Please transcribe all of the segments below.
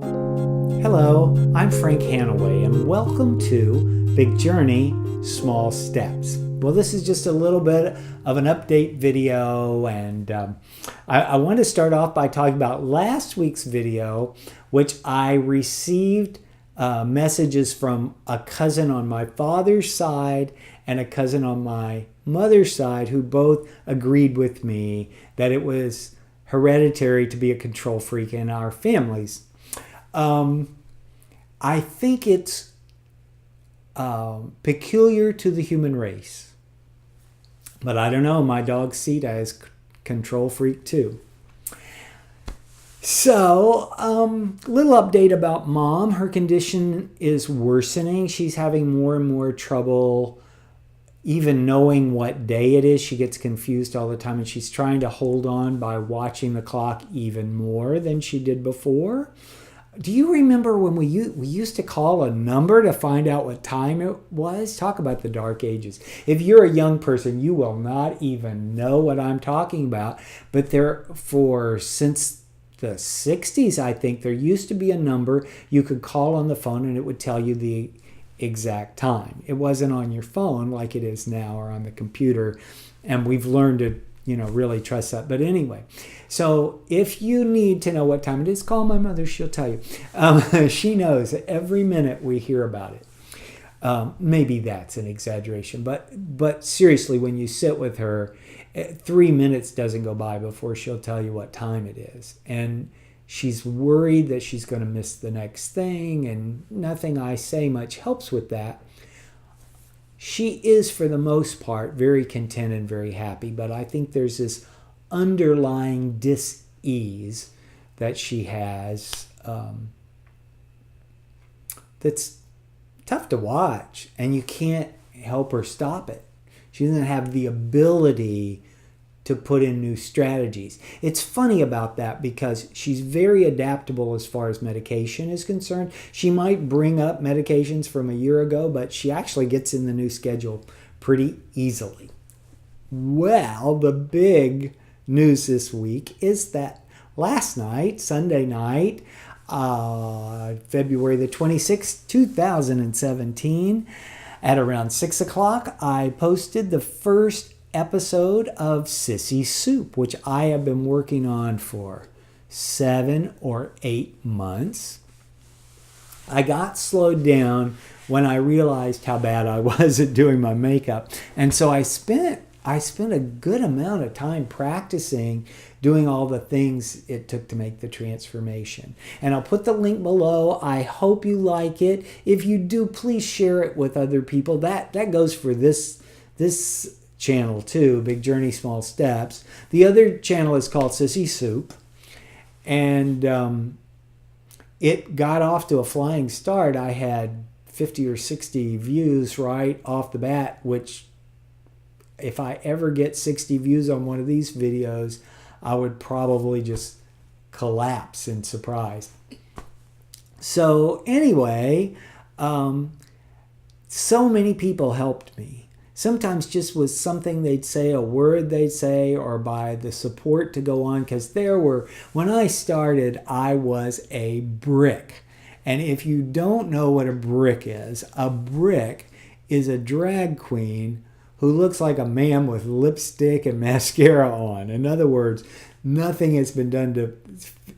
Hello, I'm Frank Hanaway, and welcome to Big Journey, Small Steps. Well, this is just a little bit of an update video, and I want to start off by talking about last week's video, which I received messages from a cousin on my father's side and a cousin on my mother's side who both agreed with me that it was hereditary to be a control freak in our families. I think it's peculiar to the human race. But I don't know, my dog Sita is control freak too. So, little update about Mom. Her condition is worsening. She's having more and more trouble even knowing what day it is. She gets confused all the time, and she's trying to hold on by watching the clock even more than she did before. Do you remember when we used to call a number to find out what time it was? Talk about the dark ages. If you're a young person, you will not even know what I'm talking about. But since the 60s, I think, there used to be a number you could call on the phone and it would tell you the exact time. It wasn't on your phone like it is now or on the computer. And we've learned to really trust that. But anyway, so if you need to know what time it is, call my mother. She'll tell you. She knows every minute we hear about it. Maybe that's an exaggeration, but seriously, when you sit with her, 3 minutes doesn't go by before she'll tell you what time it is. And she's worried that she's going to miss the next thing, and nothing I say much helps with that. She is, for the most part, very content and very happy, but I think there's this underlying dis-ease that she has that's tough to watch, and you can't help her stop it. She doesn't have the ability to put in new strategies. It's funny about that because she's very adaptable as far as medication is concerned. She might bring up medications from a year ago, but she actually gets in the new schedule pretty easily. Well, the big news this week is that last night, Sunday night, February the 26th, 2017, at around 6 o'clock, I posted the first episode of Sissy Soup, which I have been working on for 7 or 8 months. I got slowed down when I realized how bad I was at doing my makeup. And so I spent a good amount of time practicing doing all the things it took to make the transformation. And I'll put the link below. I hope you like it. If you do, please share it with other people. That goes for this channel too, Big Journey, Small Steps. The other channel is called Sissy Soup, and it got off to a flying start. I had 50 or 60 views right off the bat, which if I ever get 60 views on one of these videos, I would probably just collapse in surprise. So anyway, so many people helped me. Sometimes just with something they'd say, a word they'd say, or by the support to go on. Because when I started, I was a brick. And if you don't know what a brick is a drag queen who looks like a man with lipstick and mascara on. In other words, nothing has been done to,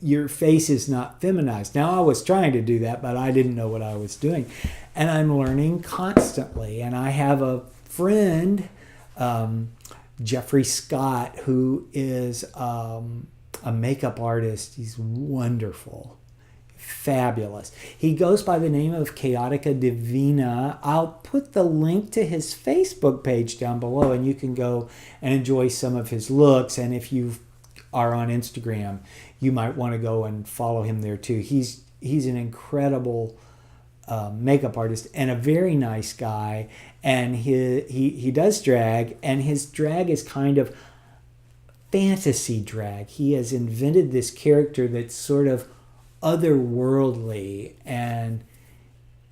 your face is not feminized. Now, I was trying to do that, but I didn't know what I was doing. And I'm learning constantly. And I have a friend, Jeffrey Scott, who is a makeup artist. He's wonderful, fabulous. He goes by the name of Chaotica Divina. I'll put the link to his Facebook page down below, and you can go and enjoy some of his looks. And if you are on Instagram, you might want to go and follow him there too. He's an incredible makeup artist and a very nice guy, and he does drag, and his drag is kind of fantasy drag. He has invented this character that's sort of otherworldly, and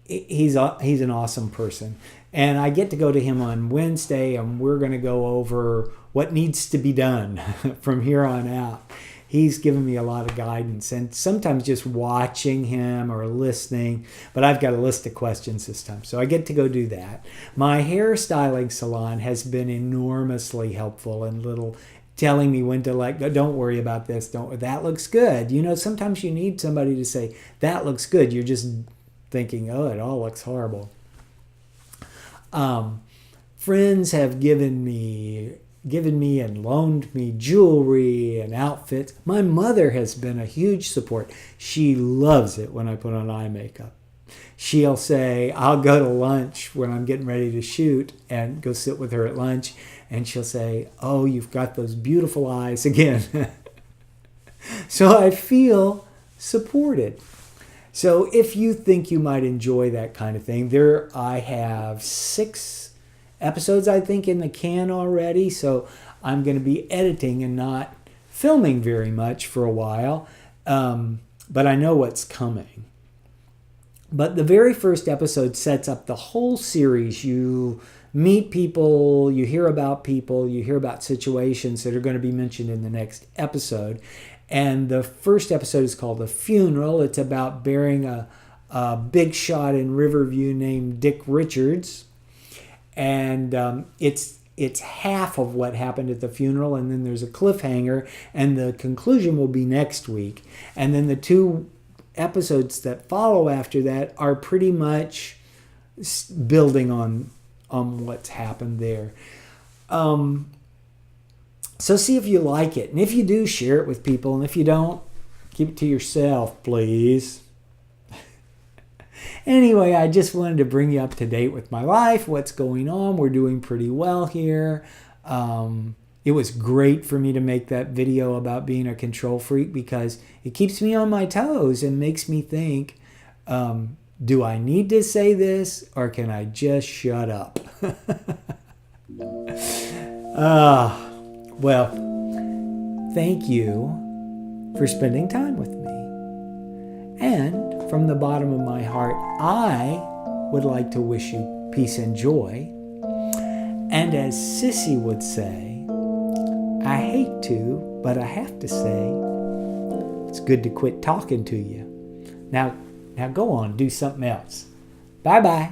he's an awesome person. And I get to go to him on Wednesday, and we're going to go over what needs to be done from here on out. he's given me a lot of guidance, and sometimes just watching him or listening. But I've got a list of questions this time, so I get to go do that. My hairstyling salon has been enormously helpful in little telling me when to let go. Don't worry about this. That looks good. Sometimes you need somebody to say, that looks good. You're just thinking, oh, it all looks horrible. Friends have given me and loaned me jewelry and outfits. My mother has been a huge support. She loves it when I put on eye makeup. She'll say, I'll go to lunch when I'm getting ready to shoot and go sit with her at lunch. And she'll say, oh, you've got those beautiful eyes again. So I feel supported. So if you think you might enjoy that kind of thing, I have 6 episodes, I think, in the can already. So I'm going to be editing and not filming very much for a while. But I know what's coming. But the very first episode sets up the whole series. You meet people, you hear about people, you hear about situations that are going to be mentioned in the next episode. And the first episode is called The Funeral. It's about burying a big shot in Riverview named Dick Richards. And it's half of what happened at the funeral, and then there's a cliffhanger, and the conclusion will be next week. And then the 2 episodes that follow after that are pretty much building on what's happened there. So see if you like it. And if you do, share it with people. And if you don't, keep it to yourself, please. Anyway, I just wanted to bring you up to date with my life, what's going on. We're doing pretty well here. It was great for me to make that video about being a control freak because it keeps me on my toes and makes me think, do I need to say this or can I just shut up? Well, thank you for spending time with me. And from the bottom of my heart, I would like to wish you peace and joy. And as Sissy would say, I hate to, but I have to say, it's good to quit talking to you. Now go on, do something else. Bye-bye.